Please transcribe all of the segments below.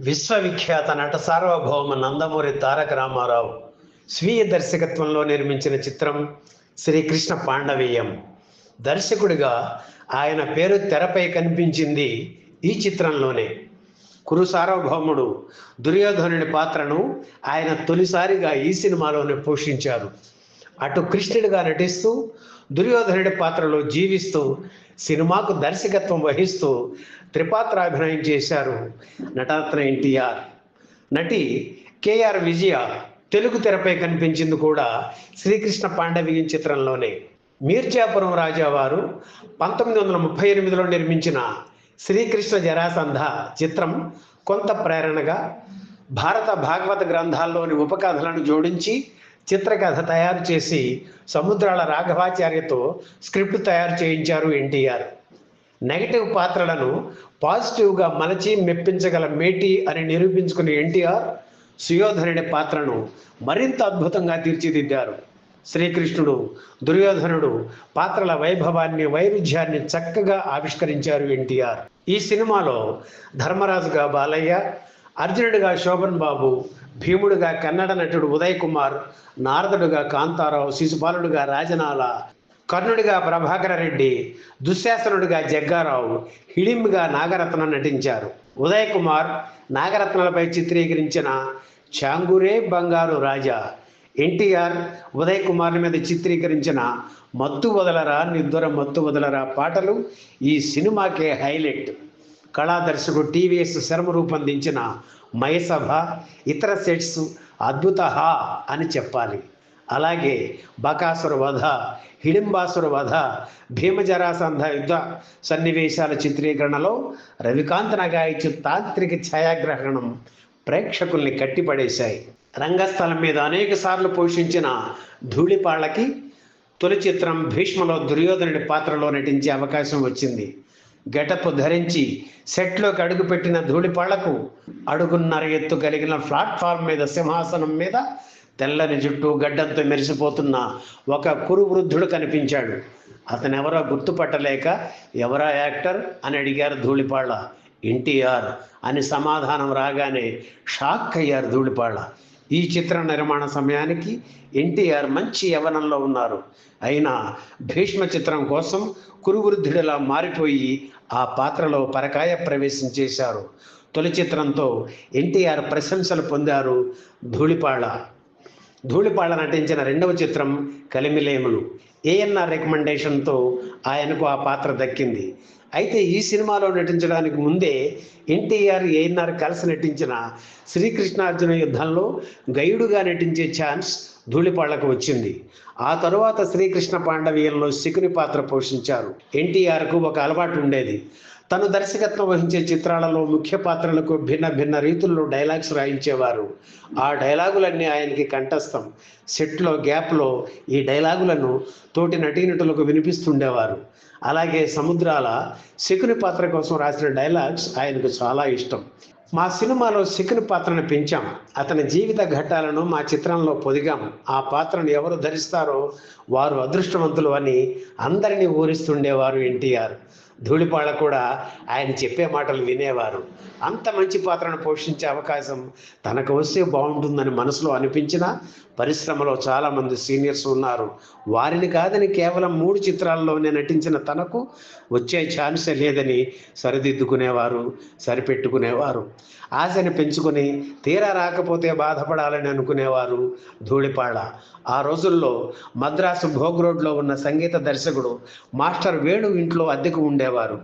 విశ్వవిఖ్యాత నట సార్వభౌమ నందమూరి తారక రామారావు స్వీయ దర్శకత్వంలో నిర్మించిన చిత్రం శ్రీకృష్ణ పాండవీయం. దర్శకుడిగా ఆయన పేరు తెరపై కనిపించింది ఈ చిత్రంలోనే. కురు సార్వభౌముడు దుర్యోధనుని పాత్రను ఆయన తొలిసారిగా ఈ సినిమాలోనే పోషించారు. అటు కృష్ణుడిగా నటిస్తూ దుర్యోధనుడి పాత్రలో జీవిస్తూ సినిమాకు దర్శకత్వం వహిస్తూ త్రిపాత్రాభినయం చేశారు నటరత్న ఎన్టీఆర్. నటి కేఆర్ విజయ తెలుగు తెరపై కనిపించింది కూడా శ్రీకృష్ణ పాండవీయం చిత్రంలోనే. మీర్జాపురం రాజా వారు 1938లో నిర్మించిన శ్రీకృష్ణ జరాసంధ చిత్రం కొంత ప్రేరణగా భారత భాగవత గ్రంథాల్లోని ఉపకథలను జోడించి చిత్రకథ తయారు చేసి సముద్రాల రాఘవాచార్యతో స్క్రిప్ట్ తయారు చేయించారు ఎన్టీఆర్. నెగటివ్ పాత్రలను పాజిటివ్గా మలచి మెప్పించగల మేటి అని నిరూపించుకున్న ఎన్టీఆర్ సుయోధనుడి పాత్రను మరింత అద్భుతంగా తీర్చిదిద్దారు. శ్రీకృష్ణుడు, దుర్యోధనుడు పాత్రల వైభవాన్ని, వైరుధ్యాన్ని చక్కగా ఆవిష్కరించారు ఎన్టీఆర్. ఈ సినిమాలో ధర్మరాజుగా బాలయ్య, అర్జునుడిగా శోభన్ బాబు, భీముడిగా కన్నడ నటుడు ఉదయ్ కుమార్, నారదుడుగా కాంతారావు, శిశుపాలుడిగా రాజనాల, కర్ణుడిగా ప్రభాకర రెడ్డి, దుశ్శాసనుడిగా జగ్గారావు, హిడింబిగా నాగరత్న నటించారు. ఉదయ్ కుమార్ నాగరత్నలపై చిత్రీకరించిన చాంగురే బంగారు రాజా, ఎన్టీఆర్ ఉదయ్ కుమార్ మీద చిత్రీకరించిన మత్తు వదలరా నిద్దుర మత్తు వదలరా పాటలు ఈ సినిమాకే హైలైట్. కళాదర్శకుడు టీవీఎస్ శర్మ రూపొందించిన మయసభ, ఇతర సెట్స్ అద్భుత అని చెప్పాలి. అలాగే బకాసుర వధ, హిడింబాసుర వధ, భీమజరాసంధ యుద్ధ సన్నివేశాల చిత్రీకరణలో రవికాంత్ నగాయిచు తాంత్రిక ఛాయాగ్రహణం ప్రేక్షకుల్ని కట్టిపడేశాయి. రంగస్థలం మీద అనేక సార్లు పోషించిన ధూళిపాళ్లకి తొలి చిత్రం భీష్మలో దుర్యోధనుడి పాత్రలో నటించే అవకాశం వచ్చింది. గెటప్ ధరించి సెట్లోకి అడుగుపెట్టిన ధూళిపాళ్లకు అడుగున్నర ఎత్తు కలిగిన ప్లాట్ఫామ్ మీద సింహాసనం మీద తెల్లని జుట్టు, గడ్డంతో మెరిసిపోతున్న ఒక కురు వృద్ధుడు కనిపించాడు. అతనెవరో గుర్తుపట్టలేక ఎవరా యాక్టర్ అని అడిగారు ధూళిపాళ్ల. ఎన్టీఆర్ అని సమాధానం రాగానే షాక్ అయ్యారు ధూళిపాళ్ల. ఈ చిత్ర నిర్మాణ సమయానికి ఎన్టీఆర్ మంచి యవ్వనంలో ఉన్నారు. అయినా భీష్మ చిత్రం కోసం కురువృద్ధుడిలా మారిపోయి ఆ పాత్రలో పరకాయ ప్రవేశం చేశారు. తొలి చిత్రంతో ఎన్టీఆర్ ప్రశంసలు పొందారు ధూళిపాళ్ల. ధూళిపాళ్ల నటించిన రెండవ చిత్రం కలిమిలేములు. ఏఎన్ఆర్ రికమెండేషన్తో ఆయనకు ఆ పాత్ర దక్కింది. అయితే ఈ సినిమాలో నటించడానికి ముందే ఎన్టీఆర్, ఏఎన్ఆర్ కలిసి నటించిన శ్రీకృష్ణార్జున యుద్ధంలో గైడుగా నటించే ఛాన్స్ ధూళిపాళ్లకు వచ్చింది. ఆ తరువాత శ్రీకృష్ణ పాండవీయంలో శకుని పాత్ర పోషించారు. ఎన్టీఆర్కు ఒక అలవాటు ఉండేది. తను దర్శకత్వం వహించే చిత్రాలలో ముఖ్య పాత్రలకు భిన్న భిన్న రీతుల్లో డైలాగ్స్ రాయించేవారు. ఆ డైలాగులన్నీ ఆయనకి కంఠస్థం. సెట్లో గ్యాప్లో ఈ డైలాగులను తోటి నటీనటులకు వినిపిస్తుండేవారు. అలాగే సముద్రాల శకుని పాత్ర కోసం రాసిన డైలాగ్స్ ఆయనకు చాలా ఇష్టం. మా సినిమాలో శకుని పాత్రను పెంచాం, అతని జీవిత ఘట్టాలను మా చిత్రంలో పొదిగాం. ఆ పాత్రను ఎవరు ధరిస్తారో వారు అదృష్టవంతులు అని అందరినీ ఊరిస్తుండేవారు ఎన్టీఆర్. ధూళిపాళ్ల కూడా ఆయన చెప్పే మాటలు వినేవారు. అంత మంచి పాత్రను పోషించే అవకాశం తనకు వస్తే బాగుంటుందని మనసులో అనిపించినా పరిశ్రమలో చాలామంది సీనియర్స్ ఉన్నారు. వారిని కాదని కేవలం 3 చిత్రాల్లోనే నటించిన తనకు వచ్చే ఛాన్సే లేదని సరిదిద్దుకునేవారు, సరిపెట్టుకునేవారు. ఆశని పెంచుకొని తీరా రాకపోతే బాధపడాలని అనుకునేవారు ధూళిపాళ్ల. ఆ రోజుల్లో మద్రాసు భోగ్ రోడ్లో ఉన్న సంగీత దర్శకుడు మాస్టర్ వేణు ఇంట్లో అద్దెకు ఉండేవారు.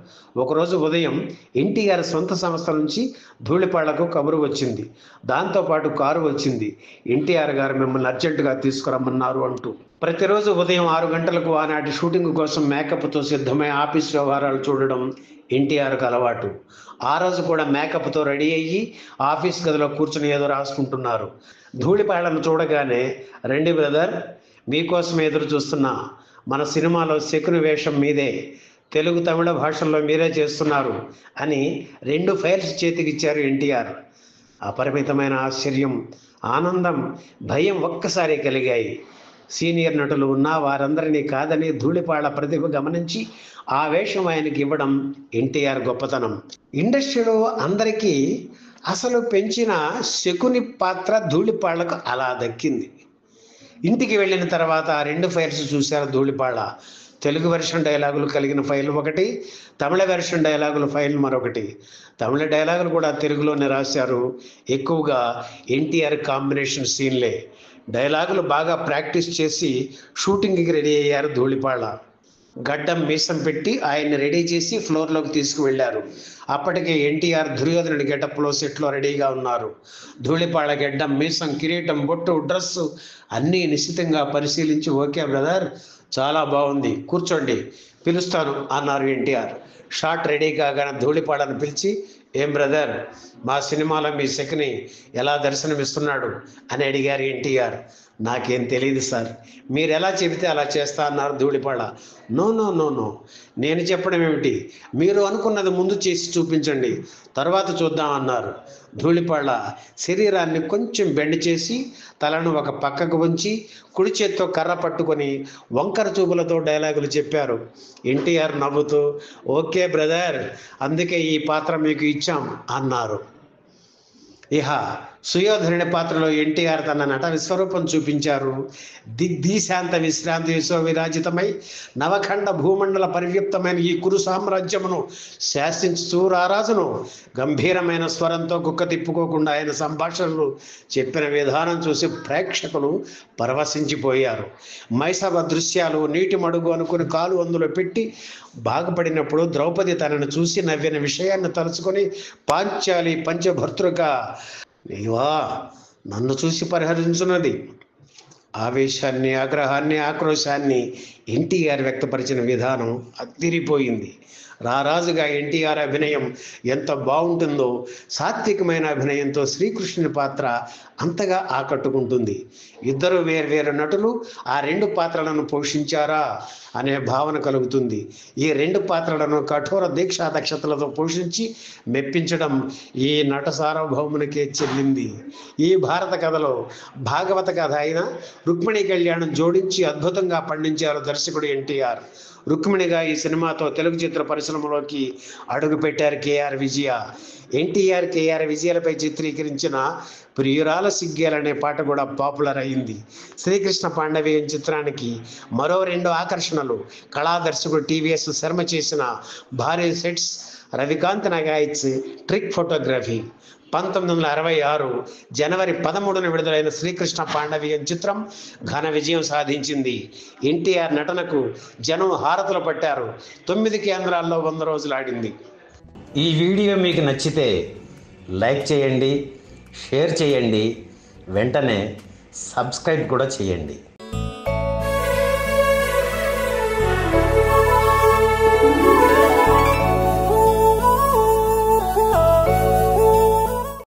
ఒకరోజు ఉదయం ఎన్టీఆర్ సొంత సంస్థ నుంచి ధూళిపాళ్లకు కబురు వచ్చింది. దాంతోపాటు కారు వచ్చింది. ఎన్టీఆర్ గారు మిమ్మల్ని అర్జెంటుగా తీసుకురమ్మన్నారు అంటూ. ప్రతిరోజు ఉదయం 6 గంటలకు ఆనాటి షూటింగ్ కోసం మేకప్తో సిద్ధమై ఆఫీస్ వ్యవహారాలు చూడడం ఎన్టీఆర్కు అలవాటు. ఆ రోజు కూడా మేకప్తో రెడీ అయ్యి ఆఫీస్ గదిలో కూర్చుని ఏదో రాసుకుంటున్నారు. ధూళిపాళ్లను చూడగానే, రండి బ్రదర్, మీకోసం ఎదురు చూస్తున్నా, మన సినిమాలో శకుని వేషం మీదే, తెలుగు తమిళ భాషల్లో మీరే చేస్తున్నారు అని 2 ఫైల్స్ చేతికిచ్చారు ఎన్టీఆర్. అపరిమితమైన ఆశ్చర్యం, ఆనందం, భయం ఒక్కసారి కలిగాయి. సీనియర్ నటులు ఉన్నా వారందరినీ కాదని ధూళిపాళ్ల ప్రతిభ గమనించి ఆ వేషం ఆయనకి ఇవ్వడం ఎన్టీఆర్ గొప్పతనం. ఇండస్ట్రీలో అందరికీ అసలు పెంచిన శకుని పాత్ర ధూళిపాళ్లకు అలా దక్కింది. ఇంటికి వెళ్ళిన తర్వాత ఆ 2 ఫైల్స్ చూశారు ధూళిపాళ. తెలుగు వెర్షన్ డైలాగులు కలిగిన ఫైల్ ఒకటి, తమిళ వెర్షన్ డైలాగుల ఫైల్ మరొకటి. తమిళ డైలాగులు కూడా తెలుగులోనే రాశారు. ఎక్కువగా ఎన్టీఆర్ కాంబినేషన్ సీన్లే. డైలాగులు బాగా ప్రాక్టీస్ చేసి షూటింగ్కి రెడీ అయ్యారు ధూళిపాళ. గడ్డం మీసం పెట్టి ఆయన్ని రెడీ చేసి ఫ్లోర్లోకి తీసుకువెళ్లారు. అప్పటికే ఎన్టీఆర్ దుర్యోధనుడి గెటప్లో సెట్లో రెడీగా ఉన్నారు. ధూళిపాళ గెడ్డం, మీసం, కిరీటం, బొట్టు, డ్రెస్సు అన్నీ నిశ్చితంగా పరిశీలించి, ఓకే బ్రదర్, చాలా బాగుంది, కూర్చోండి, పిలుస్తాను అన్నారు ఎన్టీఆర్. షాట్ రెడీ కాగానే ధూళిపాళను పిలిచి, ఏం బ్రదర్, మా సినిమాలో మీ శకుని ఎలా దర్శనమిస్తున్నాడు అని అడిగారు ఎన్టీఆర్. నాకేం తెలియదు సార్, మీరు ఎలా చెబితే అలా చేస్తా అన్నారు Dhulipala. No no no no, నేను చెప్పడం ఏమిటి, మీరు అనుకున్నది ముందు చేసి చూపించండి, తర్వాత చూద్దాం అన్నారు. ధూళిపాళ శరీరాన్ని కొంచెం బెండ్ చేసి తలను ఒక పక్కకు ఉంచి కుడి చేత్తో కర్ర పట్టుకొని వంకర చూపులతో డైలాగులు చెప్పారు. ఎన్టీఆర్ నవ్వుతూ, ఓకే బ్రదర్, అందుకే ఈ పాత్ర మీకు ఇచ్చాం అన్నారు. ఇహ సుయోధనుడి పాత్రలో ఎన్టీఆర్ తన నట విశ్వరూపం చూపించారు. దిగ్దీశాంత విశ్రాంతి విరాజితమై నవఖండ భూమండల పరివ్యాప్తమైన ఈ కురు సామ్రాజ్యమును శాసించు రారాజును గంభీరమైన స్వరంతో కుక్క తిప్పుకోకుండా ఆయన సంభాషణలు చెప్పిన విధానం చూసి ప్రేక్షకులు పరవశించిపోయారు. మైసభ దృశ్యాలు, నీటి మడుగు అనుకుని కాలు అందులో పెట్టి బాగుపడినప్పుడు ద్రౌపది తనను చూసి నవ్విన విషయాన్ని తలుచుకొని పాంచాలి పంచభర్తృక నీవా నన్ను చూసి పరిహరించున్నది. ఆవేశాన్ని, ఆగ్రహాన్ని, ఆక్రోశాన్ని ఎన్టీఆర్ వ్యక్తపరిచిన విధానం అదిరిపోయింది. రారాజుగా ఎన్టీఆర్ అభినయం ఎంత బాగుంటుందో సాత్వికమైన అభినయంతో శ్రీకృష్ణుని పాత్ర అంతగా ఆకట్టుకుంటుంది. ఇద్దరు వేర్వేరు నటులు ఆ 2 పాత్రలను పోషించారా అనే భావన కలుగుతుంది. ఈ 2 పాత్రలను కఠోర దీక్షా దక్షతలతో పోషించి మెప్పించడం ఈ నట సార్వభౌమునికే చెల్లింది. ఈ భారత కథలో భాగవత కథ అయిన రుక్మిణి కళ్యాణం జోడించి అద్భుతంగా పండించారు దర్శకుడు ఎన్టీఆర్. రుక్మిణిగా ఈ సినిమాతో తెలుగు చిత్ర పరిశ్రమలోకి అడుగుపెట్టారు కేఆర్ విజయ. ఎన్టీఆర్, కేఆర్ విజయలపై చిత్రీకరించిన ప్రియురాల సిగ్గేలనే పాట కూడా పాపులర్ అయింది. శ్రీకృష్ణ పాండవీయం చిత్రానికి మరో 2 ఆకర్షణలు కళాదర్శకుడు టీవీఎస్ శర్మ చేసిన భారీ sets, Ravikant Nagaich trick photography. 1966 జనవరి 13న విడుదలైన శ్రీకృష్ణ పాండవీయం చిత్రం ఘన విజయం సాధించింది. ఎన్టీఆర్ నటనకు జనం హారతులు పట్టారు. 9 కేంద్రాల్లో 100 రోజులు ఆడింది. ఈ వీడియో మీకు నచ్చితే లైక్ చేయండి, షేర్ చేయండి, వెంటనే సబ్స్క్రైబ్ కూడా చేయండి.